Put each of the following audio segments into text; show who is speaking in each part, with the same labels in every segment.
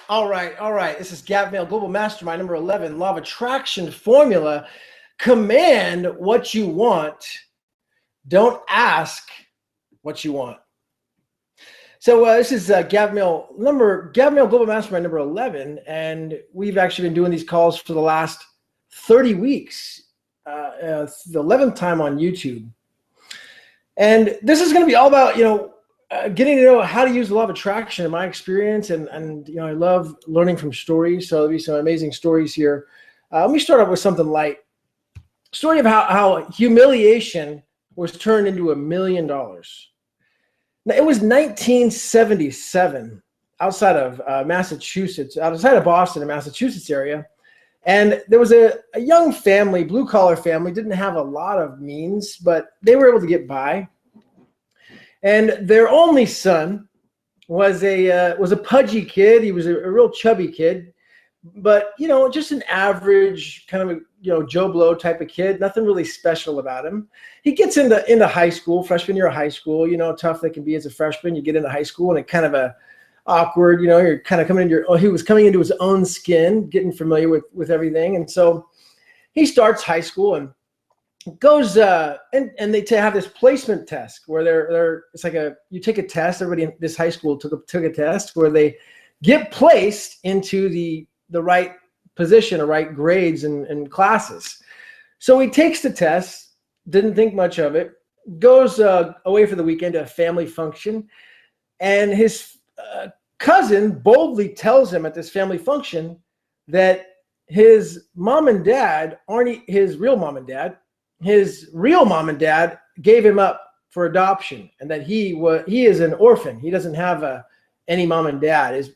Speaker 1: All right. This is Gavin Mehl, Global Mastermind number 11, Law of Attraction Formula. Command what you want. Don't ask what you want. So this is Gavin Mehl, Global Mastermind number 11, and we've actually been doing these calls for the last 30 weeks, the 11th time on YouTube. And this is going to be all about, getting to know how to use the law of attraction in my experience. And I love learning from stories. So there'll be some amazing stories here. Let me start off with something light. Story of how humiliation was turned into $1 million. Now, it was 1977 outside of Massachusetts, outside of Boston, in Massachusetts area. And there was a young family, blue collar family, didn't have a lot of means, but they were able to get by. And their only son was a pudgy kid. He was a real chubby kid, but just an average kind of Joe Blow type of kid. Nothing really special about him. He gets into high school, freshman year of high school. Tough that can be as a freshman. You get into high school and it kind of a awkward. You're kind of coming into he was coming into his own skin, getting familiar with everything. And so he starts high school and goes and they have this placement test where it's like you take a test. Everybody in this high school took a test where they get placed into the right position or right grades and classes. So he takes the test, didn't think much of it, goes away for the weekend to a family function, and his cousin boldly tells him at this family function that his mom and dad aren't his real mom and dad. His real mom and dad gave him up for adoption, and that he is an orphan. He doesn't have any mom and dad. His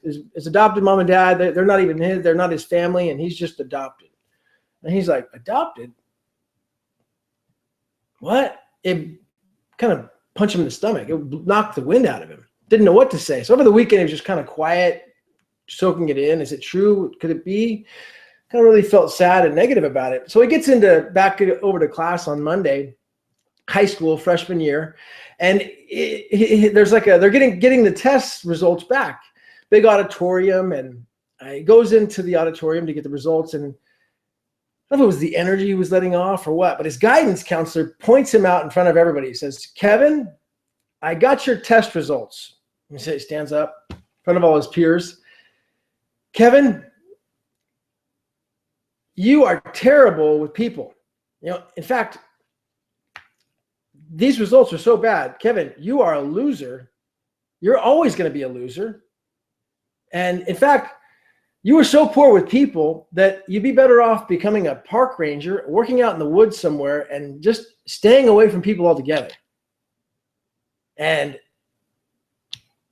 Speaker 1: adopted mom and dad, they're not even his. They're not his family, and he's just adopted. And he's like, adopted? What? It kind of punched him in the stomach. It knocked the wind out of him. Didn't know what to say. So over the weekend, he was just kind of quiet, soaking it in. Is it true? Could it be? Kind of really felt sad and negative about it. So he gets back over to class on Monday, high school, freshman year, and they're getting the test results back. Big auditorium, and he goes into the auditorium to get the results, and I don't know if it was the energy he was letting off or what, but his guidance counselor points him out in front of everybody. He says, "Kevin, I got your test results." He stands up in front of all his peers. "Kevin, you are terrible with people. In fact, these results are so bad. Kevin, you are a loser. You're always going to be a loser. And in fact, you are so poor with people that you'd be better off becoming a park ranger, working out in the woods somewhere, and just staying away from people altogether." And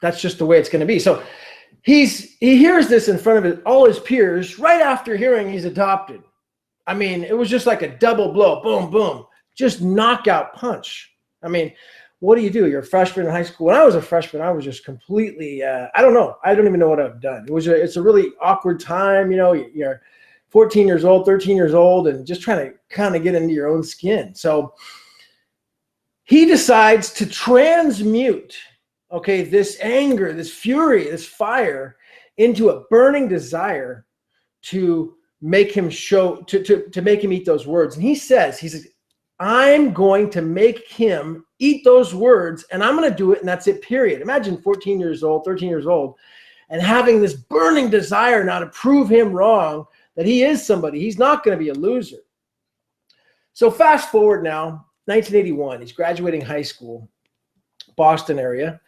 Speaker 1: that's just the way it's going to be. So he hears this in front of all his peers right after hearing he's adopted. I mean, it was just like a double blow, boom, boom, just knockout punch. I mean, what do? You're a freshman in high school. When I was a freshman, I was just completely, I don't know. I don't even know what I've done. It's a really awkward time. You're 14 years old, 13 years old, and just trying to kind of get into your own skin. So he decides to transmute this anger, this fury, this fire into a burning desire to make him to make him eat those words. And he says, "I'm going to make him eat those words, and I'm going to do it, and that's it, period." Imagine 14 years old, 13 years old, and having this burning desire now to prove him wrong, that he is somebody. He's not going to be a loser. So fast forward now, 1981, he's graduating high school, Boston area.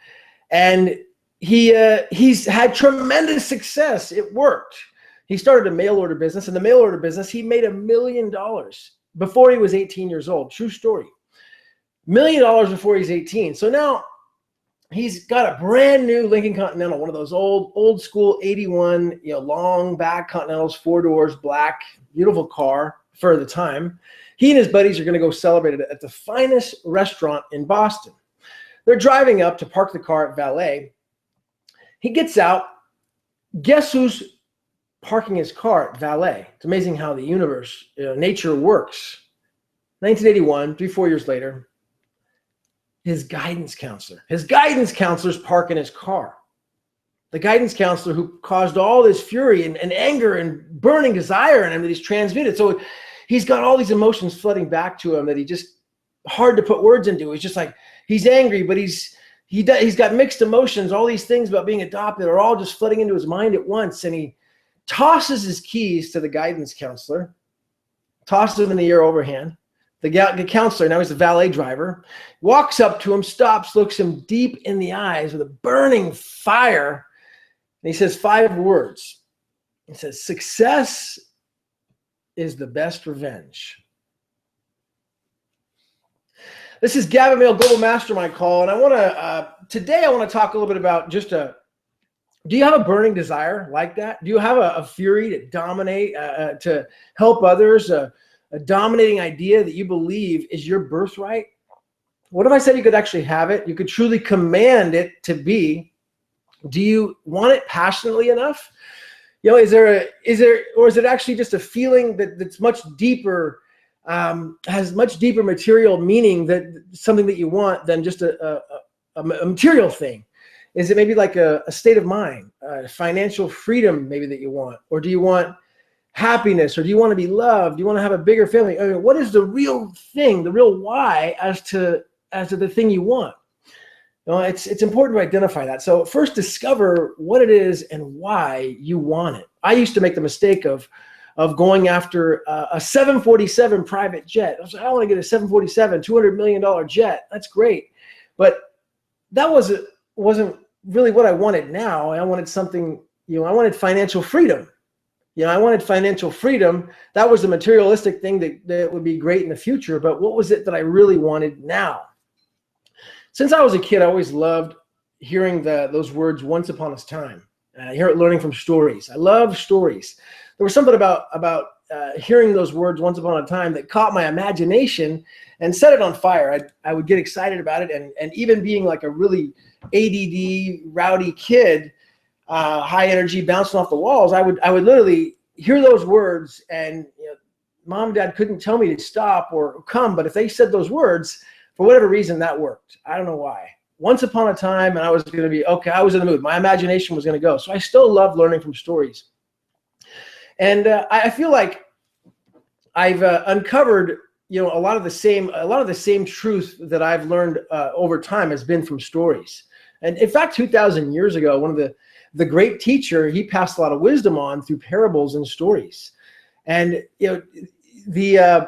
Speaker 1: And he's had tremendous success. It worked. He started a mail order business. In the mail order business, he made $1 million before he was 18 years old. True story. $1 million before he's 18. So now he's got a brand new Lincoln Continental, one of those old school 81, long back Continentals, 4 doors, black, beautiful car for the time. He and his buddies are going to go celebrate it at the finest restaurant in Boston. They're driving up to park the car at valet. He gets out. Guess who's parking his car at valet? It's amazing how the universe, nature works. 1981, 3-4 years later, his guidance counselor. His guidance counselor's parking his car. the guidance counselor who caused all this fury and anger and burning desire in him that he's transmuted. So he's got all these emotions flooding back to him that he just hard to put words into. It's just like he's angry, but he's got mixed emotions. All these things about being adopted are all just flooding into his mind at once. And he tosses his keys to the guidance counselor, tosses them in the air overhand. The counselor, now he's the valet driver, walks up to him, stops, looks him deep in the eyes with a burning fire. And he says 5 words. He says, "Success is the best revenge." This is Gavin Mehl, Global Mastermind Call. And I want to, today I want to talk a little bit about just do you have a burning desire like that? Do you have a fury to dominate, to help others, a dominating idea that you believe is your birthright? What if I said you could actually have it? You could truly command it to be. Do you want it passionately enough? You know, or is it actually just a feeling that's much deeper, has much deeper material meaning, that something that you want than just a material thing? Is it maybe like a state of mind, financial freedom maybe that you want? Or do you want happiness? Or do you want to be loved? Do you want to have a bigger family? I mean, what is the real thing, the real why as to the thing you want? You know, it's important to identify that. So first discover what it is and why you want it. I used to make the mistake of going after a 747 private jet. I was like, I want to get a 747, $200 million jet. That's great. But that wasn't really what I wanted now. I wanted something, you know, I wanted financial freedom. You know, I wanted financial freedom. That was a materialistic thing that would be great in the future. But what was it that I really wanted now? Since I was a kid, I always loved hearing those words, "once upon a time." I hear it learning from stories. I love stories. There was something about hearing those words, "once upon a time," that caught my imagination and set it on fire. I would get excited about it. And even being like a really ADD, rowdy kid, high energy, bouncing off the walls, I would literally hear those words, and you know, Mom and Dad couldn't tell me to stop or come, but if they said those words, for whatever reason, that worked. I don't know why. Once upon a time, and I was going to be, okay, I was in the mood. My imagination was going to go. So I still love learning from stories. And I feel like I've uncovered, you know, a lot of the same truth that I've learned over time has been from stories. And in fact, 2,000 years ago, one of the great teacher, he passed a lot of wisdom on through parables and stories. And, you know,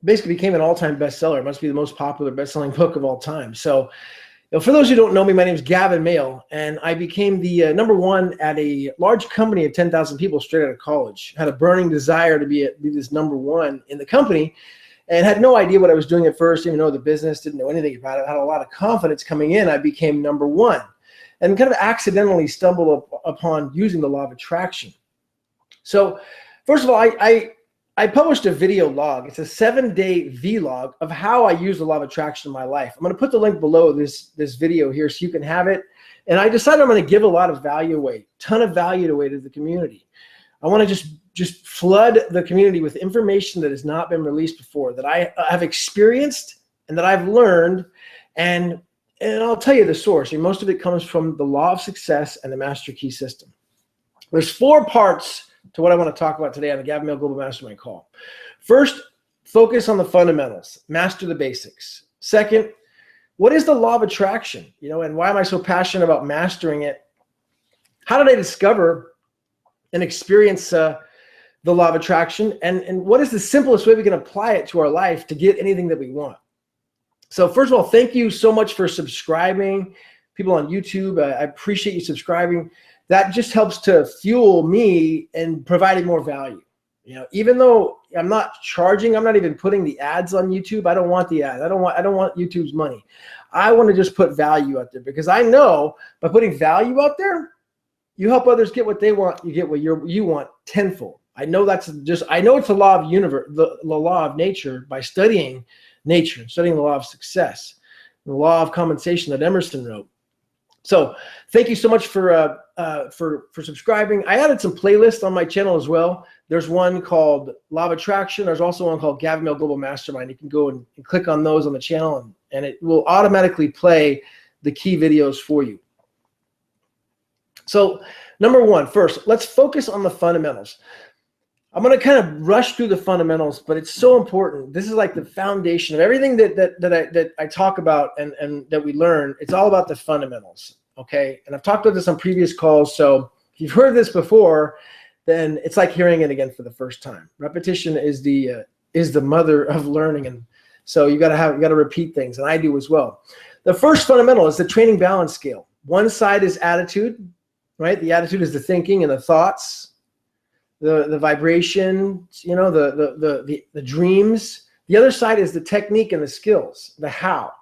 Speaker 1: basically became an all-time bestseller. It must be the most popular best-selling book of all time. So, you know, for those who don't know me, my name is Gavin Mehl, and I became the #1 at a large company of 10,000 people straight out of college. Had a burning desire to be this #1 in the company, and had no idea what I was doing at first. Didn't even know the business, didn't know anything about it. Had a lot of confidence coming in. I became #1, and kind of accidentally stumbled upon using the law of attraction. So, first of all, I published a video log. It's a 7-day vlog of how I use the law of attraction in my life. I'm going to put the link below this video here so you can have it. And I decided I'm going to give a lot of value away, ton of value away to the community. I want to just flood the community with information that has not been released before, that I have experienced and that I've learned. And I'll tell you the source. And most of it comes from the law of success and the master key system. There's 4 parts to what I want to talk about today on the Gavin Mehl Global Mastermind Call. First, focus on the fundamentals, master the basics. Second, what is the law of attraction? You know, and why am I so passionate about mastering it? How did I discover and experience the law of attraction? And what is the simplest way we can apply it to our life to get anything that we want? So first of all, thank you so much for subscribing. People on YouTube, I appreciate you subscribing. That just helps to fuel me in providing more value. You know, even though I'm not charging, I'm not even putting the ads on YouTube. I don't want the ads. I don't want YouTube's money. I want to just put value out there, because I know by putting value out there, you help others get what they want. You get what you want tenfold. I know it's the law of universe, the law of nature, by studying nature, studying the law of success, the law of compensation that Emerson wrote. So thank you so much for subscribing. I added some playlists on my channel as well. There's one called Law of Attraction. There's also one called Gavin Mehl Global Mastermind. You can go and click on those on the channel, and it will automatically play the key videos for you. So number one, first, let's focus on the fundamentals. I'm going to kind of rush through the fundamentals, but it's so important. This is like the foundation of everything that I talk about and that we learn. It's all about the fundamentals, okay? And I've talked about this on previous calls, so if you've heard this before, then it's like hearing it again for the first time. Repetition is the mother of learning, and so you got to repeat things, and I do as well. The first fundamental is the training balance scale. One side is attitude, right? The attitude is the thinking and the thoughts. The vibration, you know, the dreams. The other side is the technique and the skills, the how.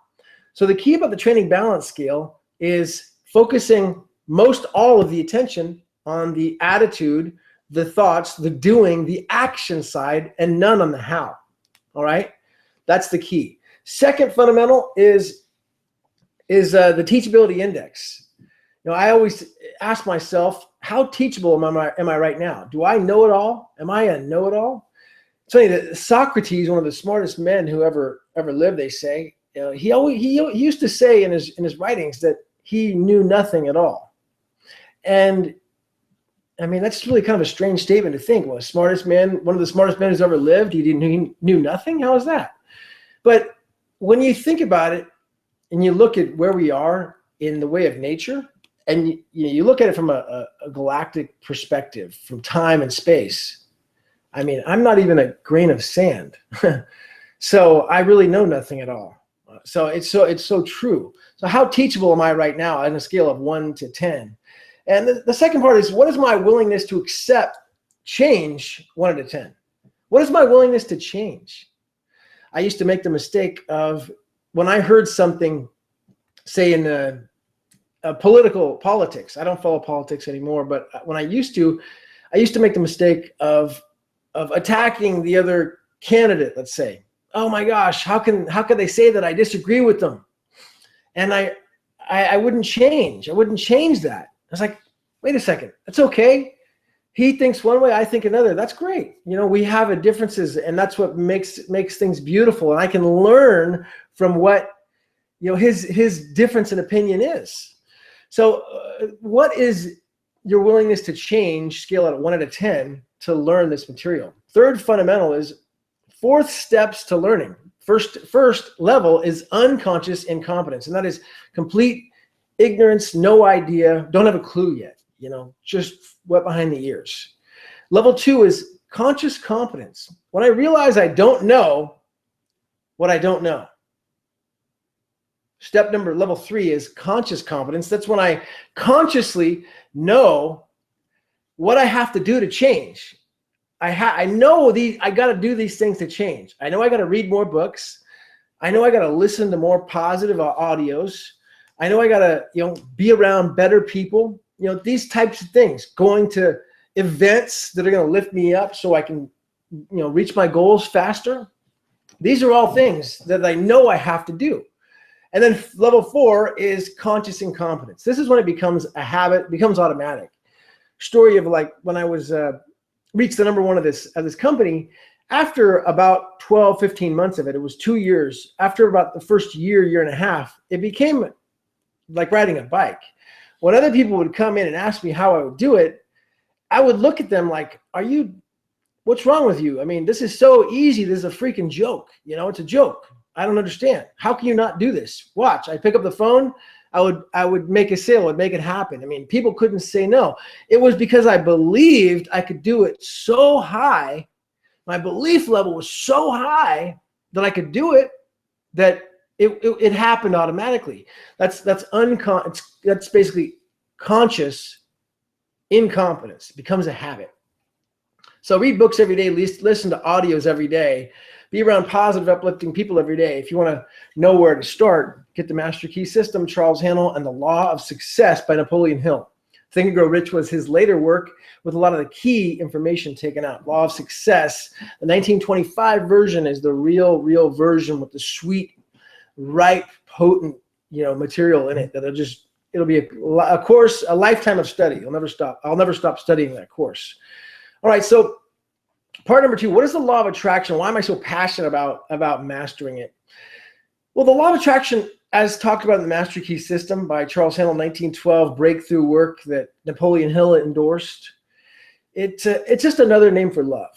Speaker 1: So the key about the training balance scale is focusing most all of the attention on the attitude, the thoughts, the doing, the action side, and none on the how. All right, that's the key. Second fundamental is the teachability index. You know, I always ask myself, how teachable am I right now? Do I know it all? Am I a know-it-all? It's funny that Socrates, one of the smartest men who ever lived, they say, you know, he used to say in his writings that he knew nothing at all. And I mean, that's really kind of a strange statement to think. Well, one of the smartest men who's ever lived, he knew nothing? How is that? But when you think about it and you look at where we are in the way of nature, and you look at it from a galactic perspective, from time and space. I mean, I'm not even a grain of sand. So I really know nothing at all. So it's so true. So how teachable am I right now on a scale of 1 to 10? And the second part is, what is my willingness to accept change 1 to 10? What is my willingness to change? I used to make the mistake of, when I heard something, say in politics. I don't follow politics anymore, but when I used to make the mistake of attacking the other candidate. Let's say, oh my gosh, how could they say that I disagree with them? And I wouldn't change. I wouldn't change that. I was like, wait a second, that's okay. He thinks one way, I think another. That's great. You know, we have a differences, and that's what makes things beautiful. And I can learn from what, you know, his difference in opinion is. So what is your willingness to change, scale out of 1 to 10 to learn this material? Third fundamental is 4 steps to learning. First level is unconscious incompetence, and that is complete ignorance, no idea, don't have a clue yet, you know, just wet behind the ears. Level 2 is conscious competence. When I realize I don't know what I don't know. Level 3 is conscious competence. That's when I consciously know what I have to do to change. I know I got to do these things to change. I know I got to read more books. I know I got to listen to more positive audios. I know I got to, you know, be around better people. You know, these types of things. Going to events that are going to lift me up so I can, you know, reach my goals faster. These are all things that I know I have to do. And then level 4 is conscious incompetence. This is when it becomes a habit, becomes automatic. Story of, like, when I was reached the number 1 of this company, after about 12, 15 months of it, it was 2 years. After about the first year and a half, it became like riding a bike. When other people would come in and ask me how I would do it, I would look at them like, what's wrong with you? I mean, this is so easy. This is a freaking joke. You know, it's a joke. I don't understand. How can you not do this? Watch. I pick up the phone. I would make a sale. I'd make it happen. I mean, people couldn't say no. It was because I believed I could do it so high. My belief level was so high that I could do it, that it happened automatically. That's basically conscious incompetence. It becomes a habit. So read books every day, listen to audios every day, be around positive, uplifting people every day. If you want to know where to start, get the Master Key System, Charles Haanel, and The Law of Success by Napoleon Hill. Think and Grow Rich was his later work with a lot of the key information taken out. Law of Success, the 1925 version is the real version with the sweet, ripe, potent, you know, material in it it'll be a course, a lifetime of study. I'll never stop studying that course. All right, so part number 2, what is the law of attraction? Why am I so passionate about mastering it? Well, the law of attraction as talked about in the Master Key System by Charles Handel, 1912, breakthrough work that Napoleon Hill endorsed, it's just another name for love.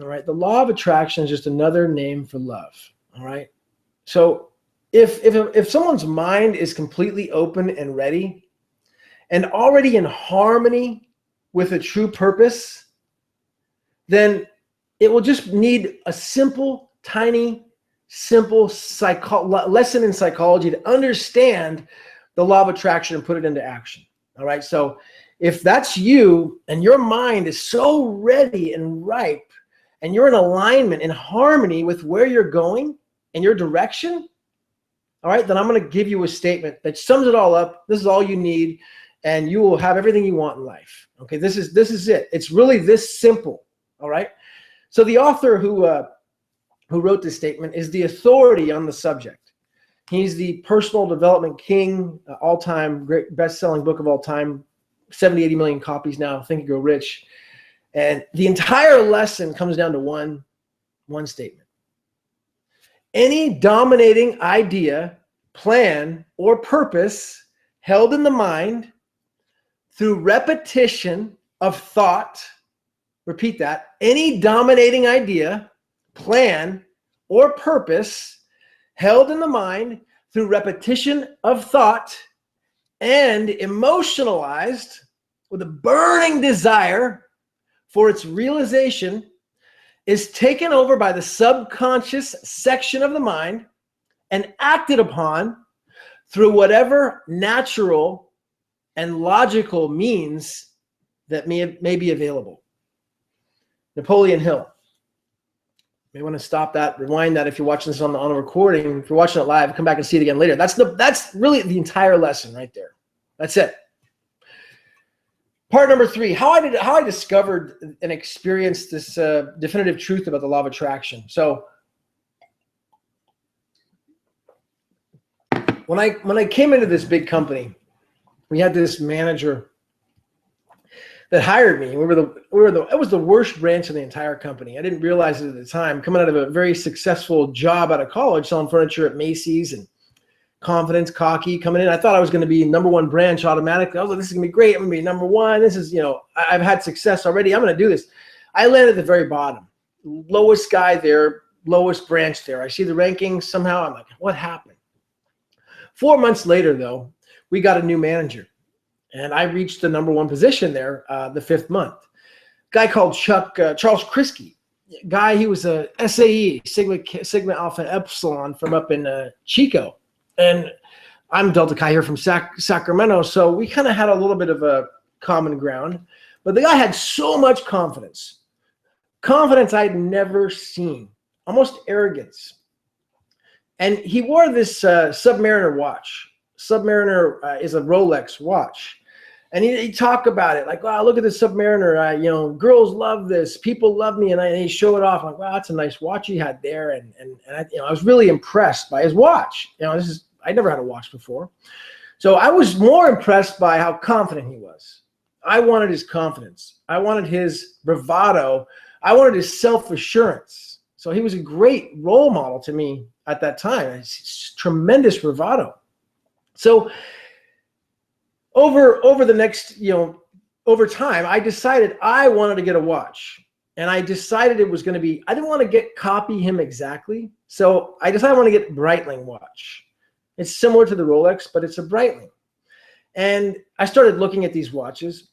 Speaker 1: All right. The law of attraction is just another name for love. All right. So if someone's mind is completely open and ready and already in harmony with a true purpose, then it will just need a simple, tiny, simple lesson in psychology to understand the law of attraction and put it into action. All right. So if that's you and your mind is so ready and ripe and you're in alignment, in harmony with where you're going and your direction, all right, then I'm going to give you a statement that sums it all up. This is all you need, and you will have everything you want in life. Okay. This is it. It's really this simple. All right. So the author who wrote this statement is the authority on the subject. He's the personal development king, all-time great best-selling book of all time, 70, 80 million copies now, Think and Grow Rich. And the entire lesson comes down to one statement. Any dominating idea, plan, or purpose held in the mind through repetition of thought, repeat that, any dominating idea, plan, or purpose held in the mind through repetition of thought and emotionalized with a burning desire for its realization is taken over by the subconscious section of the mind and acted upon through whatever natural and logical means that may be available. Napoleon Hill. You may want to stop that, rewind that if you're watching this on a recording. If you're watching it live, come back and see it again later. That's really the entire lesson right there. That's it. Part number 3, how I discovered and experienced this definitive truth about the law of attraction. So when I came into this big company, we had this manager that hired me. It was the worst branch of the entire company. I didn't realize it at the time. Coming out of a very successful job out of college, selling furniture at Macy's and confidence, cocky, coming in. I thought I was going to be #1 branch automatically. I was like, this is going to be great. I'm going to be #1. This is, I've had success already. I'm going to do this. I landed at the very bottom. Lowest guy there, lowest branch there. I see the rankings somehow. I'm like, what happened? 4 months later, though, we got a new manager. And I reached the #1 position there the 5th month. Guy called Charles Krisky. Guy, he was a SAE, Sigma Alpha Epsilon from up in Chico. And I'm Delta Chi here from Sacramento, so we kind of had a little bit of a common ground. But the guy had so much confidence. Confidence I'd never seen. Almost arrogance. And he wore this Submariner watch. Submariner is a Rolex watch. And he talked about it like, wow, look at this Submariner. Girls love this. People love me. And he showed it off. I'm like, wow, that's a nice watch he had there. And I was really impressed by his watch. I never had a watch before. So I was more impressed by how confident he was. I wanted his confidence. I wanted his bravado. I wanted his self-assurance. So he was a great role model to me at that time. It's tremendous bravado. So over the next, over time, I decided I wanted to get a watch. And I decided it was going to be, I didn't want to copy him exactly. So I decided I want to get Breitling watch. It's similar to the Rolex, but it's a Breitling. And I started looking at these watches.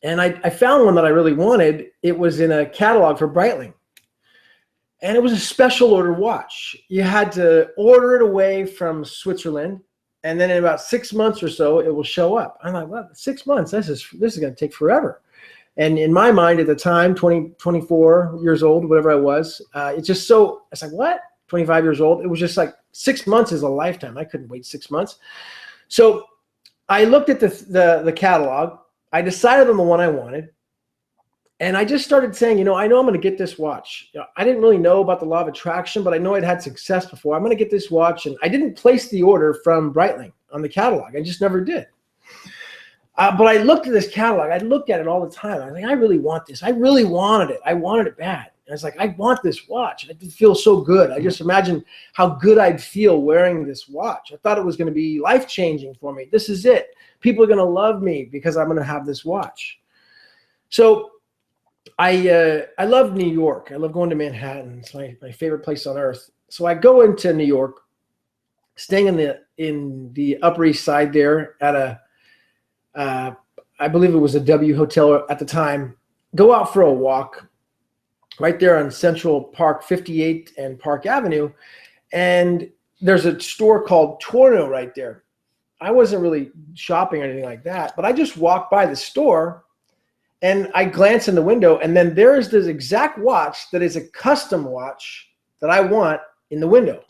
Speaker 1: And I found one that I really wanted. It was in a catalog for Breitling. And it was a special order watch. You had to order it away from Switzerland. And then in about 6 months or so, it will show up. I'm like, well, 6 months, this is going to take forever. And in my mind at the time, 24 years old, whatever I was, it's just so, I was like, what? 25 years old. It was just like 6 months is a lifetime. I couldn't wait 6 months. So I looked at the catalog. I decided on the one I wanted. And I just started saying, I know I'm going to get this watch. I didn't really know about the law of attraction, but I know I'd had success before. I'm going to get this watch. And I didn't place the order from Breitling on the catalog. I just never did. But I looked at this catalog. I looked at it all the time. I was like, I really want this. I really wanted it. I wanted it bad. And it's like, I want this watch. It feels so good. I just imagine how good I'd feel wearing this watch. I thought it was going to be life-changing for me. This is it. People are going to love me because I'm going to have this watch. So I love New York. I love going to Manhattan. It's my favorite place on earth. So I go into New York, staying in the Upper East Side there at a I believe it was a W hotel at the time. Go out for a walk right there on Central Park 58 and Park Avenue, and there's a store called Torno right there. I wasn't really shopping or anything like that, but I just walked by the store and I glance in the window, and then there is this exact watch that is a custom watch that I want in the window.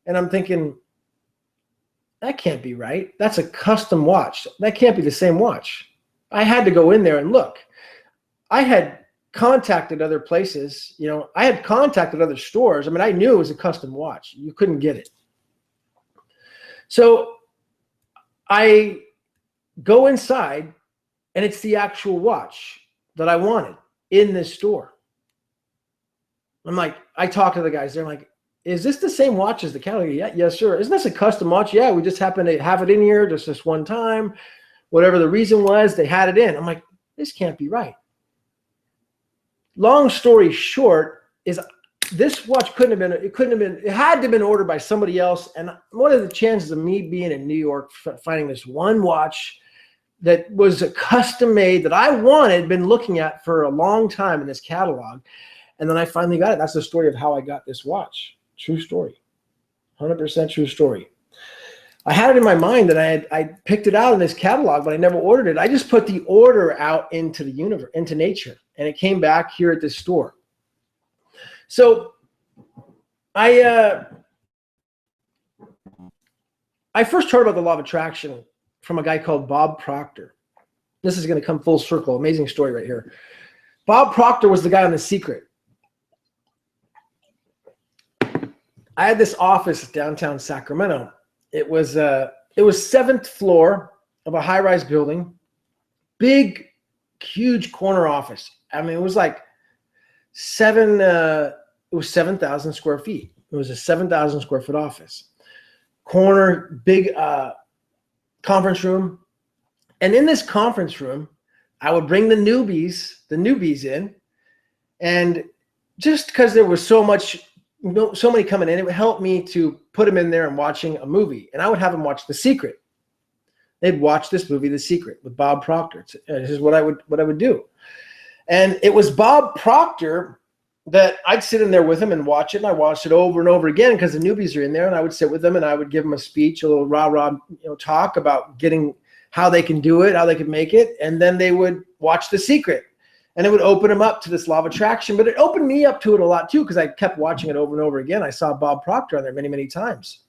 Speaker 1: And I'm thinking, that can't be right. That's a custom watch. That can't be the same watch. I had to go in there and look. I had contacted other places. You know, I had contacted other stores. I mean, I knew it was a custom watch. You couldn't get it. So I go inside, and it's the actual watch that I wanted in this store. I'm like, I talk to the guys. They're like, is this the same watch as the catalog? Yeah, yes, sir. Isn't this a custom watch? Yeah, we just happened to have it in here just this one time. Whatever the reason was, they had it in. I'm like, this can't be right. Long story short is this watch it had to have been ordered by somebody else. And what are the chances of me being in New York, finding this one watch that was a custom made that I wanted, been looking at for a long time in this catalog. And then I finally got it. That's the story of how I got this watch. True story. 100% true story. I had it in my mind that I picked it out in this catalog, but I never ordered it. I just put the order out into the universe, into nature, and it came back here at this store. So I first heard about the law of attraction from a guy called Bob Proctor. This is going to come full circle. Amazing story right here. Bob Proctor was the guy on The Secret. I had this office downtown Sacramento. It was 7th floor of a high-rise building, big, huge corner office. I mean, it was like 7,000 square feet. It was a 7,000 square foot office. Corner, big conference room. And in this conference room, I would bring the newbies in. And just because there was so many coming in, it would help me to put them in there and watching a movie. And I would have them watch The Secret. They'd watch this movie, The Secret, with Bob Proctor. This is what I would do. And it was Bob Proctor that I'd sit in there with him and watch it. And I watched it over and over again because the newbies are in there. And I would sit with them and I would give them a speech, a little rah-rah, talk about getting how they can do it, how they can make it. And then they would watch The Secret. And it would open them up to this law of attraction, but it opened me up to it a lot too, because I kept watching it over and over again. I saw Bob Proctor on there many, many times.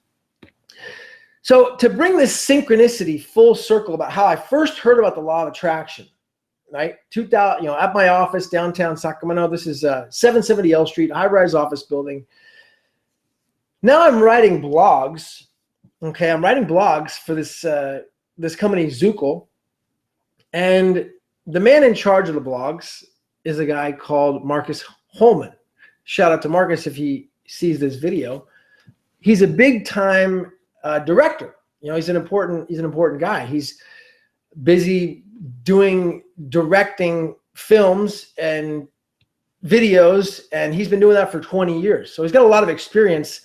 Speaker 1: So to bring this synchronicity full circle about how I first heard about the law of attraction, right? 2000, at my office downtown Sacramento. This is 770 L Street, high-rise office building. Now I'm writing blogs. Okay, I'm writing blogs for this this company Zukul, and the man in charge of the blogs is a guy called Marcus Holman. Shout out to Marcus if he sees this video. He's a big time director. He's an important guy. He's busy directing films and videos, and he's been doing that for 20 years. So he's got a lot of experience.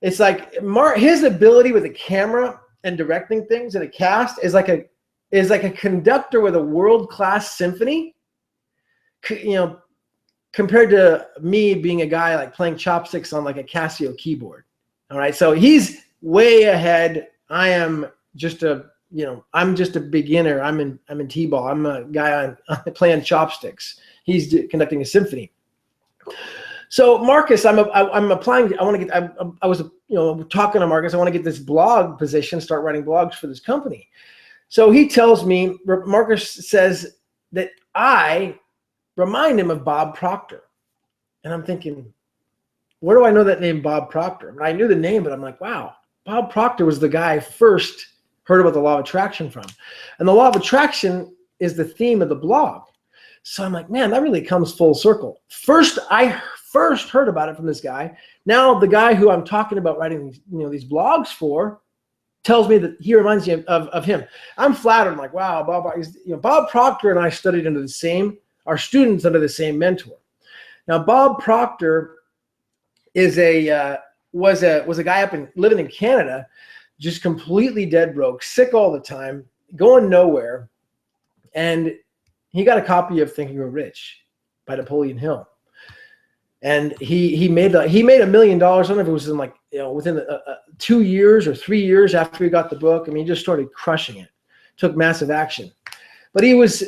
Speaker 1: It's like his ability with a camera and directing things in a cast is like a conductor with a world-class symphony, compared to me being a guy like playing chopsticks on like a Casio keyboard. All right. So he's way ahead. I am just I'm just a beginner. I'm in T-ball. I'm a guy on playing chopsticks. He's conducting a symphony. So Marcus, I'm applying. I was talking to Marcus. I want to get this blog position, start writing blogs for this company. So he tells me, Marcus says that I remind him of Bob Proctor. And I'm thinking, where do I know that name, Bob Proctor? And I knew the name, but I'm like, wow, Bob Proctor was the guy I first heard about the law of attraction from. And the law of attraction is the theme of the blog. So I'm like, man, that really comes full circle. I first heard about it from this guy. Now the guy who I'm talking about writing these, these blogs for tells me that he reminds me of him. I'm flattered. I'm like, wow, Bob Proctor and I studied our students under the same mentor. Now, Bob Proctor is was a guy living in Canada, just completely dead broke, sick all the time, going nowhere. And he got a copy of Think and Grow Rich by Napoleon Hill. And he made $1 million. I don't know if it was in within 2 years or 3 years after he got the book. I mean, he just started crushing it, took massive action. But he was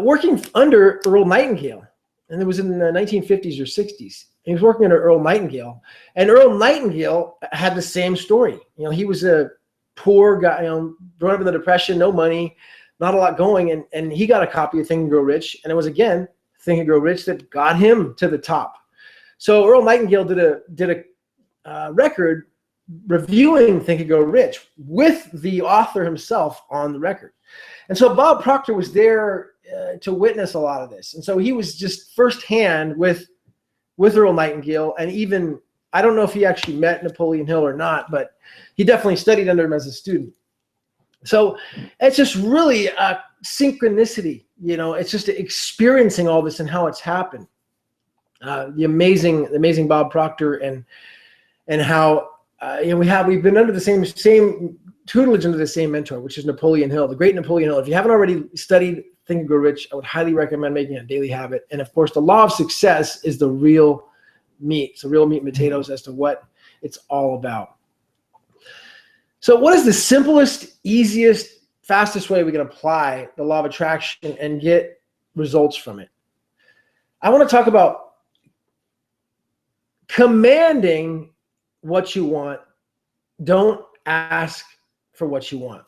Speaker 1: working under Earl Nightingale, and it was in the 1950s or 60s. He was working under Earl Nightingale, and Earl Nightingale had the same story. He was a poor guy, growing up in the Depression, no money, not a lot going, and he got a copy of Think and Grow Rich, and it was again Think and Grow Rich that got him to the top. So Earl Nightingale did a record reviewing Think and Grow Rich with the author himself on the record. And so Bob Proctor was there to witness a lot of this. And so he was just firsthand with Earl Nightingale. And even, I don't know if he actually met Napoleon Hill or not, but he definitely studied under him as a student. So it's just really a synchronicity, it's just experiencing all this and how it's happened. The amazing Bob Proctor and how we've been under the same tutelage under the same mentor, which is Napoleon Hill, the great Napoleon Hill. If you haven't already studied Think and Grow Rich, I would highly recommend making it a daily habit. And of course, the law of success is the real meat. It's the real meat and potatoes as to what it's all about. So what is the simplest, easiest, fastest way we can apply the law of attraction and get results from it? I want to talk about commanding what you want. Don't ask for what you want.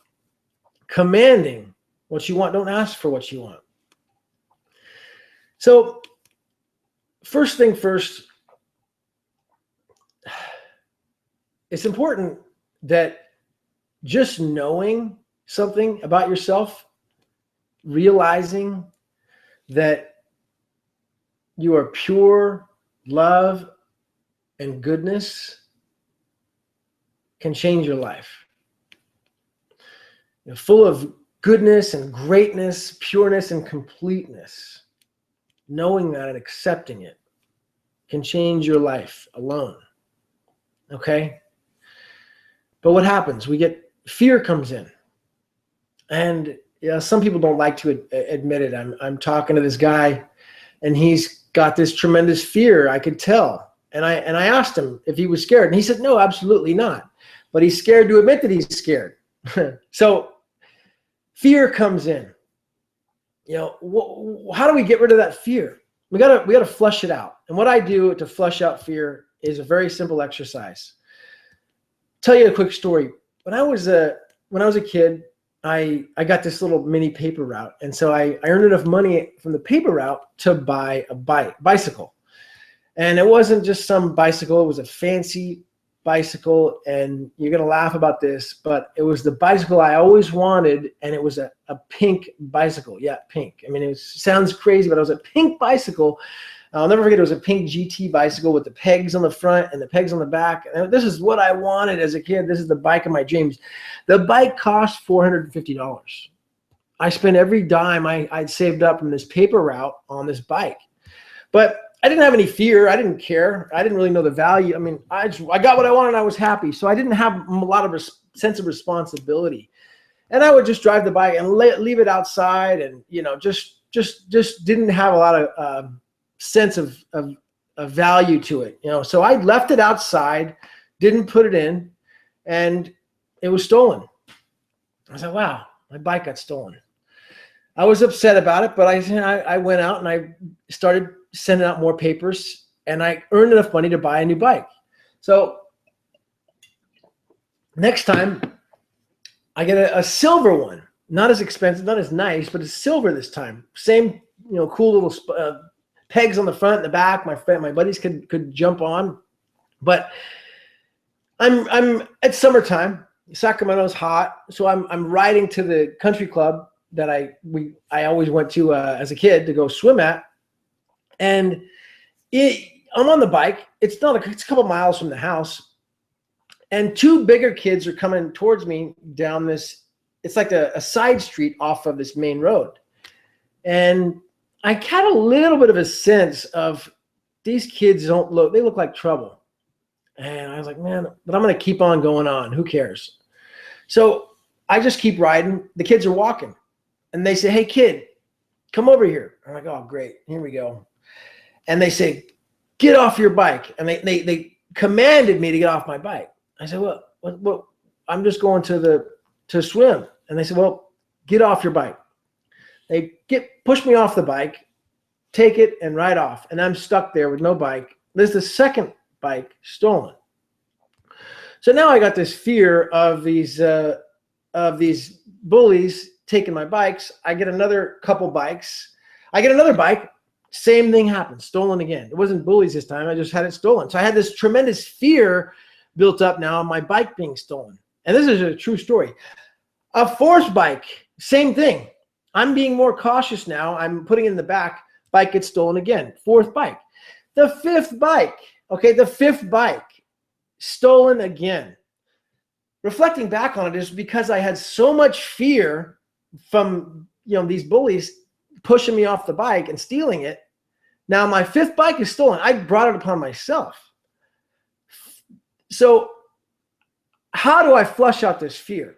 Speaker 1: Commanding what you want. Don't ask for what you want. So first thing first, it's important that just knowing something about yourself, realizing that you are pure love and goodness can change your life. Full of goodness and greatness, pureness and completeness. Knowing that and accepting it can change your life alone. Okay? But what happens? Fear comes in. And some people don't like to admit it. I'm talking to this guy, and he's got this tremendous fear. I could tell. And I asked him if he was scared, and he said, no, absolutely not. But he's scared to admit that he's scared. So fear comes in. How do we get rid of that fear? We gotta flush it out. And what I do to flush out fear is a very simple exercise. Tell you a quick story. When I was a kid, I got this little mini paper route, and so I earned enough money from the paper route to buy a bicycle. And it wasn't just some bicycle; it was a fancy bicycle. And you're gonna laugh about this, but it was the bicycle I always wanted, and it was a pink bicycle. Yeah, pink. I mean, it sounds crazy, but it was a pink bicycle. I'll never forget, it was a pink GT bicycle with the pegs on the front and the pegs on the back. And this is what I wanted as a kid. This is the bike of my dreams. The bike cost $450. I spent every dime I'd saved up from this paper route on this bike. But I didn't have any fear. I didn't care. I didn't really know the value. I mean, I got what I wanted and I was happy. So I didn't have a lot of sense of responsibility. And I would just drive the bike and leave it outside, and just didn't have a lot of sense of value to it, so I left it outside, didn't put it in, and it was stolen. I was like, wow, my bike got stolen. I was upset about it, but I went out and I started sending out more papers, and I earned enough money to buy a new bike. So next time I get a silver one, not as expensive, not as nice, but it's silver this time. Same, cool little pegs on the front and the back. My buddies could jump on, but it's summertime. Sacramento's hot, so I'm riding to the country club that I always went to as a kid to go swim at. And I'm on the bike. It's a couple miles from the house. And two bigger kids are coming towards me down this. It's like a side street off of this main road. And I had a little bit of a sense of these kids they look like trouble. And I was like, man, but I'm going to keep on going on. Who cares? So I just keep riding. The kids are walking. And they say, hey, kid, come over here. I'm like, oh, great. Here we go. And they say, get off your bike. And they commanded me to get off my bike. I said, well, I'm just going to swim. And they said, well, get off your bike. They push me off the bike, take it, and ride off. And I'm stuck there with no bike. There's the second bike stolen. So now I got this fear of these bullies taking my bikes. I get another couple bikes. I get another bike. Same thing happens. Stolen again. It wasn't bullies this time. I just had it stolen. So I had this tremendous fear built up now of my bike being stolen. And this is a true story. A fourth bike, same thing. I'm being more cautious now. I'm putting it in the back. Bike gets stolen again. Fourth bike. The fifth bike. Okay, the fifth bike. Stolen again. Reflecting back on it is because I had so much fear from these bullies pushing me off the bike and stealing it. Now my fifth bike is stolen. I brought it upon myself. So how do I flush out this fear?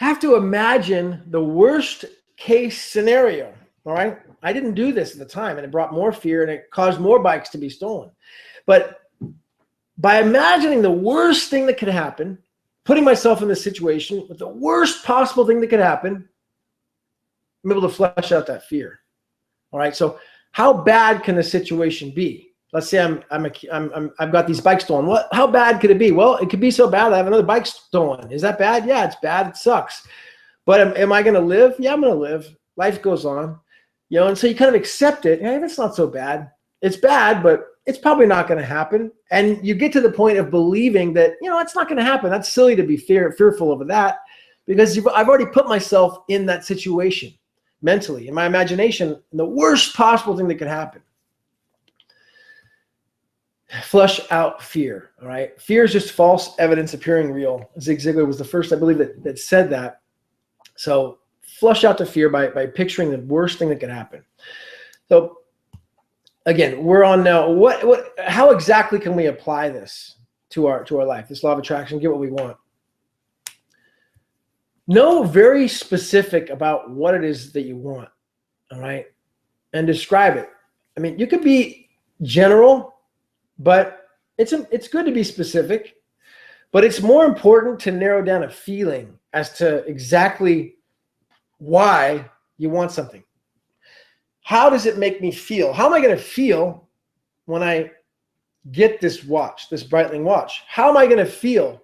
Speaker 1: I have to imagine the worst case scenario. All right. I didn't do this at the time, and it brought more fear and it caused more bikes to be stolen. But by imagining the worst thing that could happen, putting myself in this situation with the worst possible thing that could happen, I'm able to flush out that fear. All right. So how bad can the situation be? Let's say I've got these bikes stolen. How bad could it be? Well, it could be so bad I have another bike stolen. Is that bad? Yeah, it's bad. It sucks. But am I going to live? Yeah, I'm going to live. Life goes on. And so you kind of accept it. Hey, that's not so bad. It's bad, but it's probably not going to happen. And you get to the point of believing that, it's not going to happen. That's silly to be fearful of that, because I've already put myself in that situation mentally, in my imagination, the worst possible thing that could happen. Flush out fear. All right. Fear is just false evidence appearing real. Zig Ziglar was the first, I believe, that said that. So flush out the fear by picturing the worst thing that could happen. So again, we're on now. How exactly can we apply this to our life? This law of attraction, get what we want. Know very specific about what it is that you want. All right. And describe it. I mean, you could be general, but it's good to be specific, but it's more important to narrow down a feeling as to exactly why you want something. How does it make me feel? How am I going to feel when I get this watch, this Breitling watch? How am I going to feel?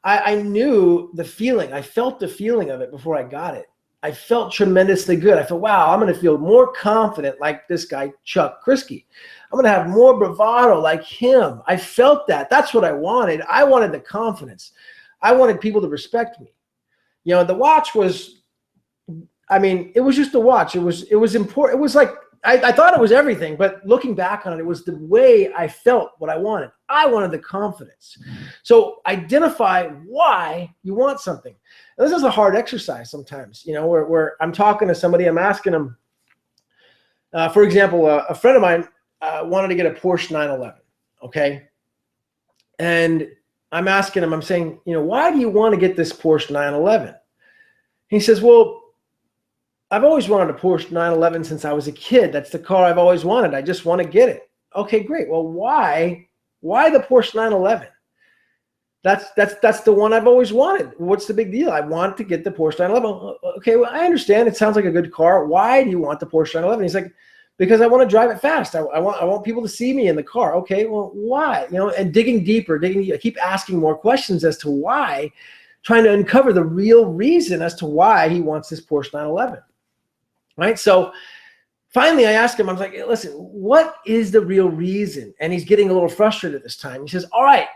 Speaker 1: I knew the feeling. I felt the feeling of it before I got it. I felt tremendously good. I felt, wow, I'm going to feel more confident like this guy, Chuck Krisky. I'm going to have more bravado like him. I felt that. That's what I wanted. I wanted the confidence. I wanted people to respect me. The watch was, it was just a watch. It was important. It was like, I thought it was everything, but looking back on it, it was the way I felt what I wanted. I wanted the confidence. So identify why you want something. And this is a hard exercise sometimes, where I'm talking to somebody, I'm asking them, for example, a friend of mine wanted to get a Porsche 911, okay? And I'm asking him, I'm saying, why do you want to get this Porsche 911? He says, well, I've always wanted a Porsche 911 since I was a kid. That's the car I've always wanted. I just want to get it. Okay, great. Well, why the Porsche 911? That's the one I've always wanted. What's the big deal? I want to get the Porsche 911. Okay, well, I understand. It sounds like a good car. Why do you want the Porsche 911? He's like, because I want to drive it fast. I want people to see me in the car. Okay, well, why? And digging deeper, I keep asking more questions as to why, trying to uncover the real reason as to why he wants this Porsche 911. Right? So finally I asked him, I was like, hey, listen, what is the real reason? And he's getting a little frustrated this time. He says, all right,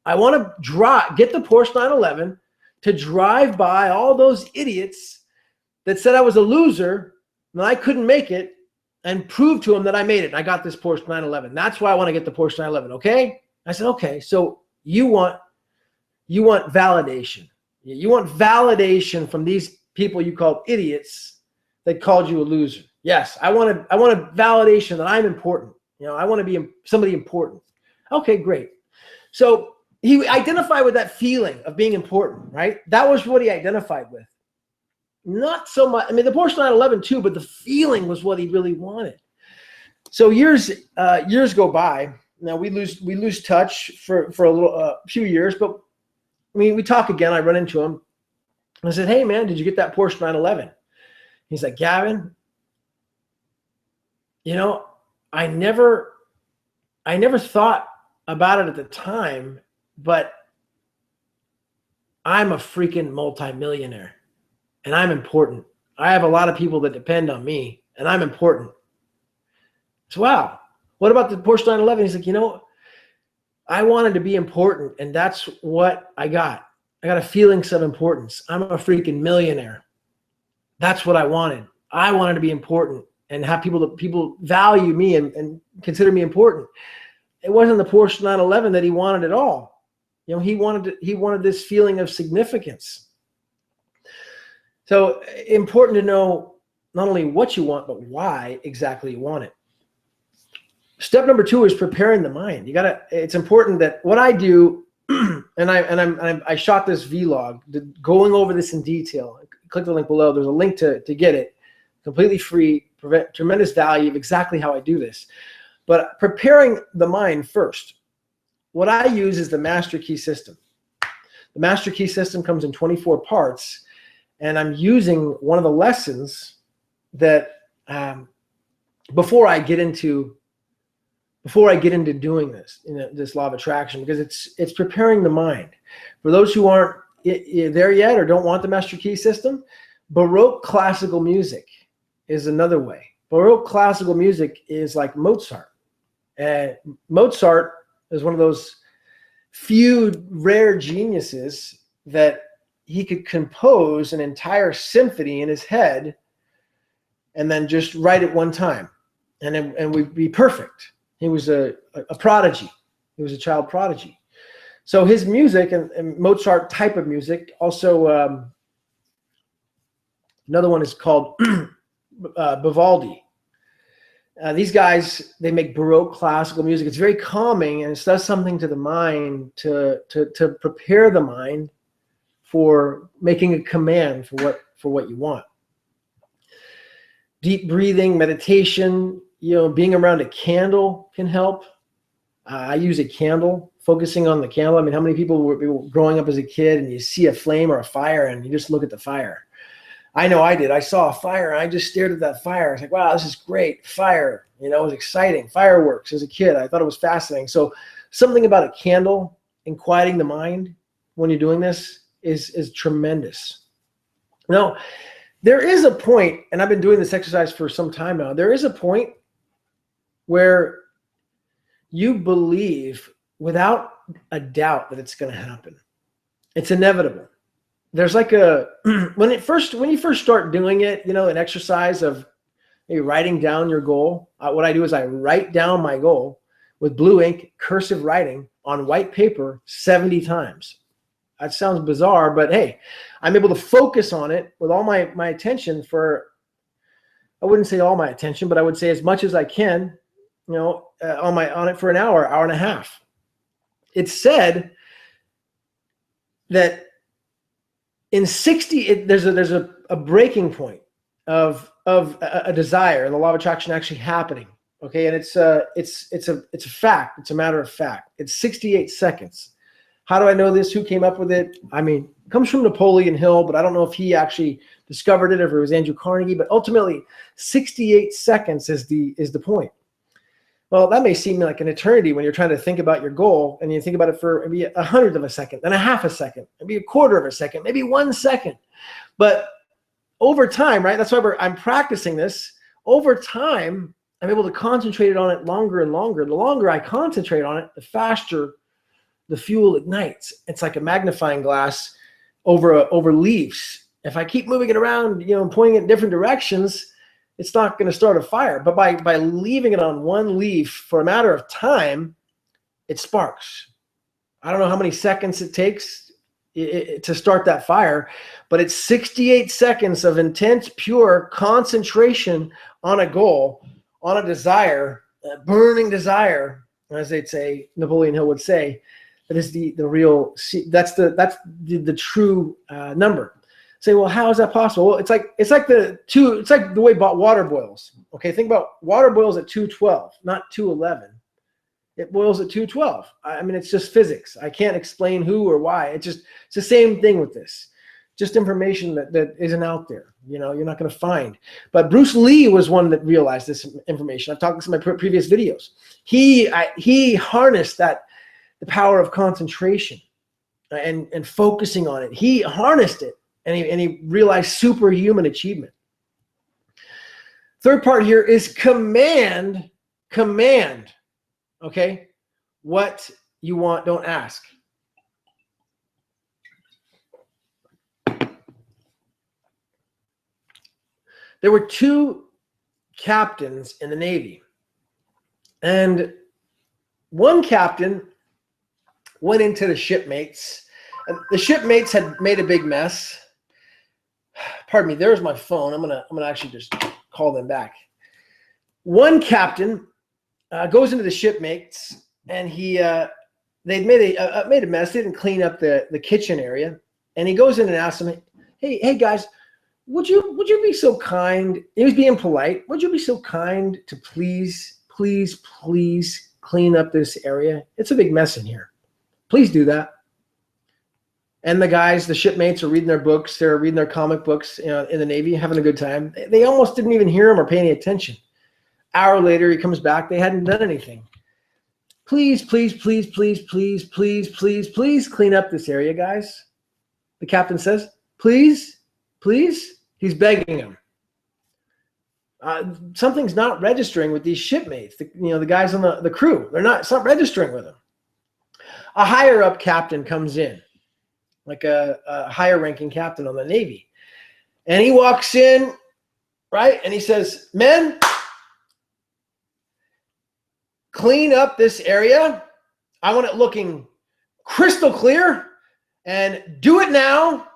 Speaker 1: I want to get the Porsche 911 to drive by all those idiots that said I was a loser and I couldn't make it and prove to them that I made it. And I got this Porsche 911. That's why I want to get the Porsche 911. Okay. I said, okay. So you want validation. You want validation from these people you called idiots that called you a loser. Yes. I want a validation that I'm important. I want to be somebody important. Okay, great. So he identified with that feeling of being important, right? That was what he identified with. Not so much, the Porsche 911 too, but the feeling was what he really wanted. So years go by. Now we lose touch for a few years, but we talk again. I run into him. I said, hey man, did you get that Porsche 911? He's like, Gavin, I never thought about it at the time, but I'm a freaking multimillionaire and I'm important. I have a lot of people that depend on me and I'm important. So, wow. What about the Porsche 911? He's like, I wanted to be important and that's what I got. I got a feeling of importance. I'm a freaking millionaire. That's what I wanted. I wanted to be important and have people value me and consider me important. It wasn't the Porsche 911 that he wanted at all. He wanted this feeling of significance. So important to know not only what you want, but why exactly you want it. Step number 2 is preparing the mind. It's important that what I do, and I shot this vlog going over this in detail. Click the link below. There's a link to get it completely free, tremendous value of exactly how I do this. But preparing the mind first. What I use is the Master Key System. The Master Key System comes in 24 parts, and I'm using one of the lessons that before I get into doing this, this law of attraction, because it's preparing the mind. For those who aren't there yet or don't want the Master Key System, Baroque classical music is another way. Baroque classical music is like Mozart. Mozart is one of those few rare geniuses that he could compose an entire symphony in his head and then just write it one time and we'd be perfect. He was a prodigy. He was a child prodigy. So his music and Mozart type of music, also another one is called Vivaldi. These guys, they make Baroque classical music. It's very calming and it does something to the mind to prepare the mind for making a command for what you want. Deep breathing, meditation, being around a candle can help. I use a candle, focusing on the candle. How many people were growing up as a kid and you see a flame or a fire and you just look at the fire? I know I did. I saw a fire and I just stared at that fire. I was like, wow, this is great. Fire, it was exciting. Fireworks as a kid. I thought it was fascinating. So something about a candle and quieting the mind when you're doing this is tremendous. Now, there is a point, and I've been doing this exercise for some time now, there is a point where you believe without a doubt that it's going to happen. It's inevitable. There's like when you first start doing it, an exercise of maybe writing down your goal. What I do is I write down my goal with blue ink, cursive writing on white paper 70 times. That sounds bizarre, but hey, I'm able to focus on it with all my attention for, I wouldn't say all my attention, but I would say as much as I can, on it for an hour and a half. It's said that in 60, there's a breaking point of a desire, the law of attraction actually happening. Okay, and it's a fact. It's a matter of fact. It's 68 seconds. How do I know this? Who came up with it? It comes from Napoleon Hill, but I don't know if he actually discovered it or if it was Andrew Carnegie. But ultimately, 68 seconds is the point. Well, that may seem like an eternity when you're trying to think about your goal, and you think about it for maybe 1/100 of a second, then a half a second, maybe 1/4 of a second, maybe 1 second. But over time, right? That's why I'm practicing this. Over time, I'm able to concentrate on it longer and longer. The longer I concentrate on it, the faster the fuel ignites. It's like a magnifying glass. over leaves. If I keep moving it around, and pointing it in different directions, it's not going to start a fire. But by leaving it on one leaf for a matter of time, it sparks. I don't know how many seconds it takes to start that fire, but it's 68 seconds of intense, pure concentration on a goal, on a desire, a burning desire, as they'd say, Napoleon Hill would say. That is the real. That's the true number. Say, well, how is that possible? Well, it's like the way water boils. Okay, think about water boils at 212, not 211. It boils at 212. I mean, it's just physics. I can't explain who or why. It's the same thing with this. Just information that isn't out there. You're not going to find. But Bruce Lee was one that realized this information. I've talked this in my previous videos. He harnessed the power of concentration and focusing on it. He harnessed it, and he realized superhuman achievement. Third part here is command. Okay, what you want, don't ask. There were two captains in the Navy, and one captain went into the shipmates. The shipmates had made a big mess. Pardon me, there's my phone. I'm gonna actually just call them back. One captain goes into the shipmates, and they'd made a mess. They didn't clean up the kitchen area, and he goes in and asks them, "Hey guys, would you be so kind?" He was being polite. "Would you be so kind to please clean up this area? It's a big mess in here. Please do that." And the shipmates are reading their books. They're reading their comic books in the Navy, having a good time. They almost didn't even hear him or pay any attention. Hour later, he comes back. They hadn't done anything. Please clean up this area, guys. The captain says, please. He's begging him. Something's not registering with these shipmates. The guys on the crew. It's not registering with them. A higher up captain comes in, like a higher ranking captain on the Navy. And he walks in, right? And he says, "Men, clean up this area. I want it looking crystal clear, and do it now.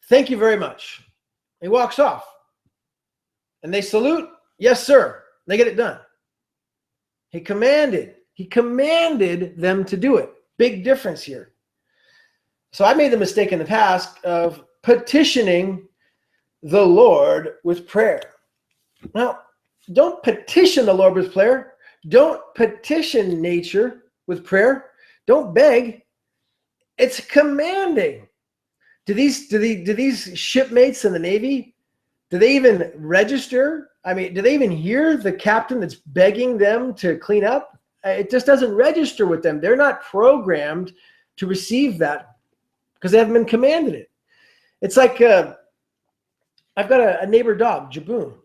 Speaker 1: Thank you very much." He walks off, and they salute. "Yes, sir." They get it done. He commanded them to do it. Big difference here. So I made the mistake in the past of petitioning the Lord with prayer. Now, don't petition the Lord with prayer. Don't petition nature with prayer. Don't beg. It's commanding. Do these shipmates in the Navy, do they even register? I mean, do they even hear the captain that's begging them to clean up? It just doesn't register with them. They're not programmed to receive that because they haven't been commanded it. It's like I've got a neighbor dog, Jaboon.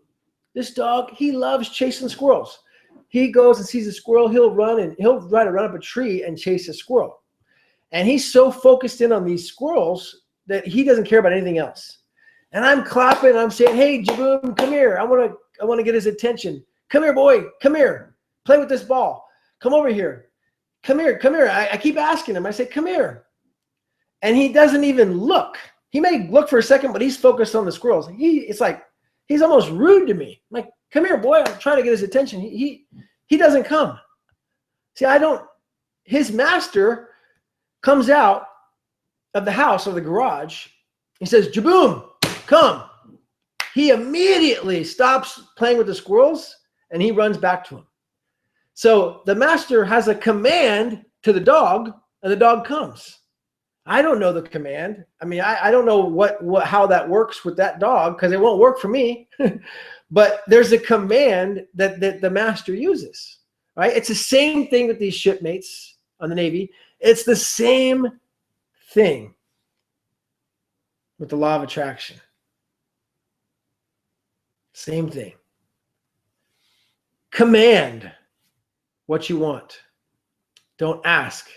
Speaker 1: This dog, he loves chasing squirrels. He goes and sees a squirrel, he'll try to run up a tree and chase a squirrel. And he's so focused in on these squirrels that he doesn't care about anything else. And I'm clapping, I'm saying, "Hey, Jaboon, come here. I want to get his attention. Come here, boy. Come here. Play with this ball. Come over here. Come here. I keep asking him. I say, "Come here." And he doesn't even look. He may look for a second, but he's focused on the squirrels. It's like he's almost rude to me. I'm like, "Come here, boy." I'm trying to get his attention. He doesn't come. See, his master comes out of the house or the garage. He says, "Jaboon, come." He immediately stops playing with the squirrels and he runs back to him. So the master has a command to the dog, and the dog comes. I don't know the command. I mean, I don't know how that works with that dog because it won't work for me. But there's a command that the master uses, right? It's the same thing with these shipmates on the Navy. It's the same thing with the law of attraction. Same thing. Command what you want. Don't ask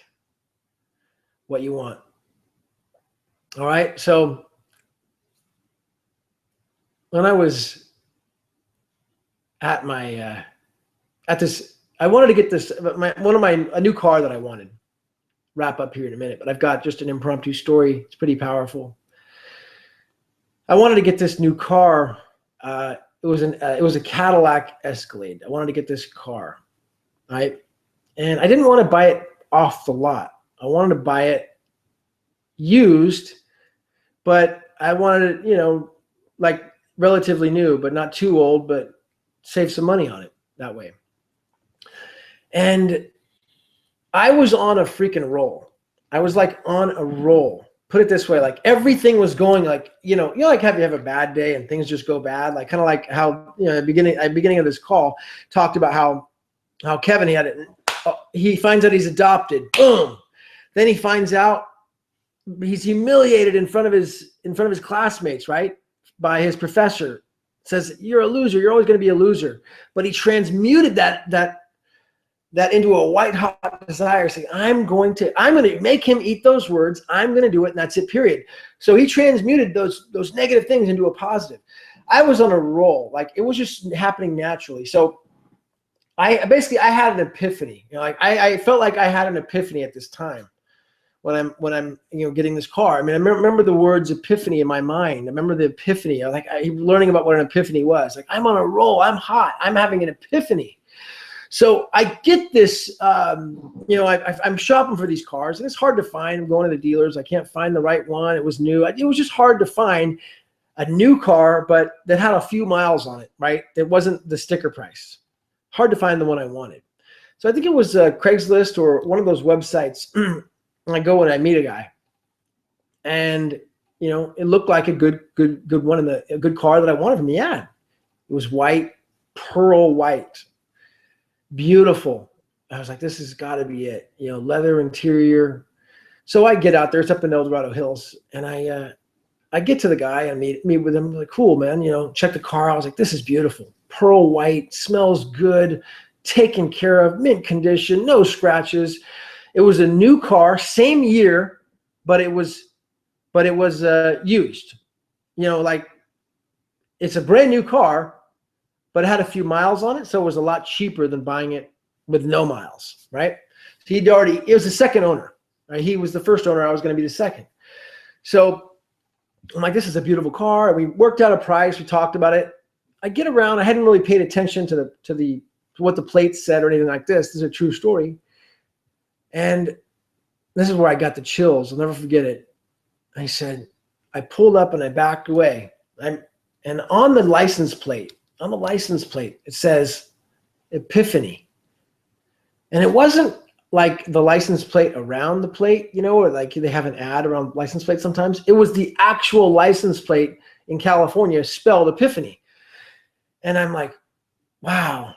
Speaker 1: what you want. All right. So when I was at my, at this, I wanted to get this, a new car that I wanted. Wrap up here in a minute, but I've got just an impromptu story. It's pretty powerful. I wanted to get this new car. It was a Cadillac Escalade. I wanted to get this car, right? And I didn't want to buy it off the lot. I wanted to buy it used, but I wanted it, like relatively new, but not too old, but save some money on it that way. And I was on a freaking roll. I was like on a roll. Put it this way, like everything was going like, like have you have a bad day and things just go bad, like kind of like how, at the beginning of this call talked about how Kevin, he finds out he's adopted. Boom. Then he finds out he's humiliated in front of his classmates, right? By his professor. Says, you're a loser. You're always going to be a loser. But he transmuted that into a white hot desire, saying, I'm going to make him eat those words. I'm going to do it. And that's it, period. So he transmuted those negative things into a positive. I was on a roll. Like it was just happening naturally. So I had an epiphany. I felt like I had an epiphany at this time when I'm getting this car. I mean, I remember the words epiphany in my mind. I remember the epiphany. I'm learning about what an epiphany was. Like I'm on a roll. I'm hot. I'm having an epiphany. So I get this, I'm shopping for these cars, and it's hard to find. I'm going to the dealers. I can't find the right one. It was new. It was just hard to find a new car, but that had a few miles on it, right? It wasn't the sticker price. Hard to find the one I wanted. So I think it was Craigslist or one of those websites. I go and I meet a guy, and it looked like a good one in a good car that I wanted from the ad. It was white, pearl white. Beautiful. I was like, this has got to be it. Leather interior. So I get out there. It's up in El Dorado Hills, and I get to the guy and meet with him. I'm like, cool, man. Check the car. I was like, this is beautiful. Pearl white, smells good, taken care of, mint condition, no scratches. It was a new car, same year, but it was used. Like it's a brand new car, but it had a few miles on it, so it was a lot cheaper than buying it with no miles, right? So it was the second owner, right? He was the first owner. I was going to be the second. So I'm like, this is a beautiful car. And we worked out a price. We talked about it. I get around. I hadn't really paid attention to what the plates said or anything like this. This is a true story. And this is where I got the chills. I'll never forget it. I pulled up and I backed away. And on the license plate, it says Epiphany. And it wasn't like the license plate around the plate, or like they have an ad around license plate sometimes. It was the actual license plate in California spelled Epiphany. And I'm like, wow.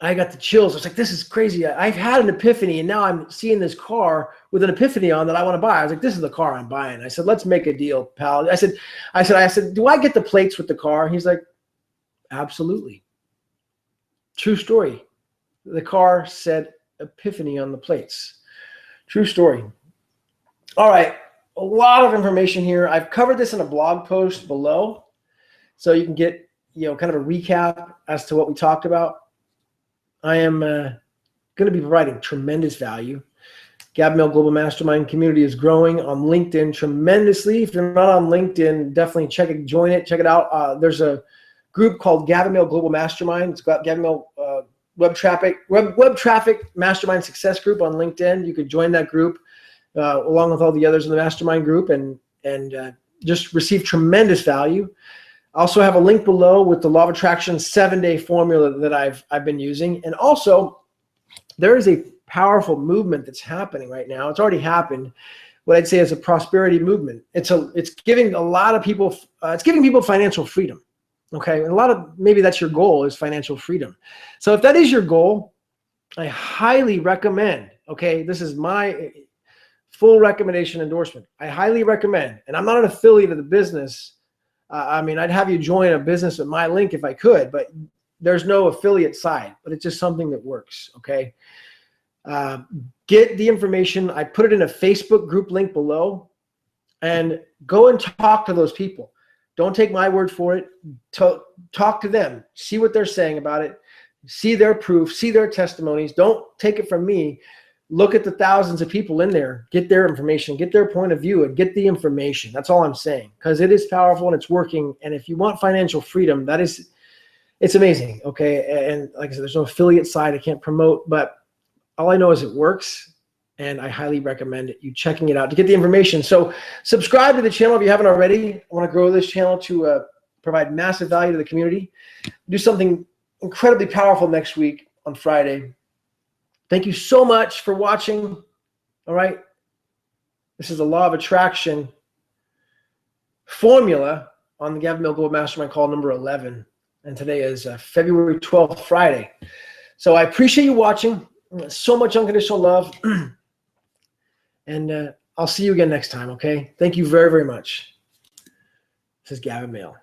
Speaker 1: I got the chills. I was like, this is crazy. I've had an epiphany, and now I'm seeing this car with an epiphany on that I want to buy. I was like, this is the car I'm buying. I said, let's make a deal, pal. I said, do I get the plates with the car? He's like, absolutely. True story. The car said Epiphany on the plates. True story. All right. A lot of information here. I've covered this in a blog post below, so you can get, kind of a recap as to what we talked about. I am going to be providing tremendous value. Gavin Mehl Global Mastermind community is growing on LinkedIn tremendously. If you're not on LinkedIn, definitely join it, check it out. There's a group called Gavin Mehl Global Mastermind. It's got Gavin Mehl Web Traffic Mastermind Success Group on LinkedIn. You could join that group along with all the others in the mastermind group and just receive tremendous value. I also have a link below with the Law of Attraction 7-day formula that I've been using. And also, there is a powerful movement that's happening right now. It's already happened. What I'd say is a prosperity movement. It's giving a lot of people, it's giving people financial freedom. Okay, and maybe that's your goal, is financial freedom. So if that is your goal, I highly recommend. Okay, this is my full recommendation endorsement. I highly recommend, and I'm not an affiliate of the business. I'd have you join a business at my link if I could, but there's no affiliate side, but it's just something that works, okay? Get the information. I put it in a Facebook group link below. and go and talk to those people. Don't take my word for it. Talk to them. See what they're saying about it. See their proof. See their testimonies. Don't take it from me. Look at the thousands of people in there. Get their information. Get their point of view and get the information. That's all I'm saying, because it is powerful and it's working. And if you want financial freedom, it's amazing. Okay. And like I said, there's no affiliate side I can't promote, but all I know is it works. And I highly recommend you checking it out to get the information. So subscribe to the channel if you haven't already. I want to grow this channel to provide massive value to the community. Do something incredibly powerful next week on Friday. Thank you so much for watching. All right. This is the law of attraction formula on the Gavin Mehl Global Mastermind call number 11. And today is February 12th, Friday. So I appreciate you watching. So much unconditional love. And I'll see you again next time, okay? Thank you very, very much. This is Gavin Mehl.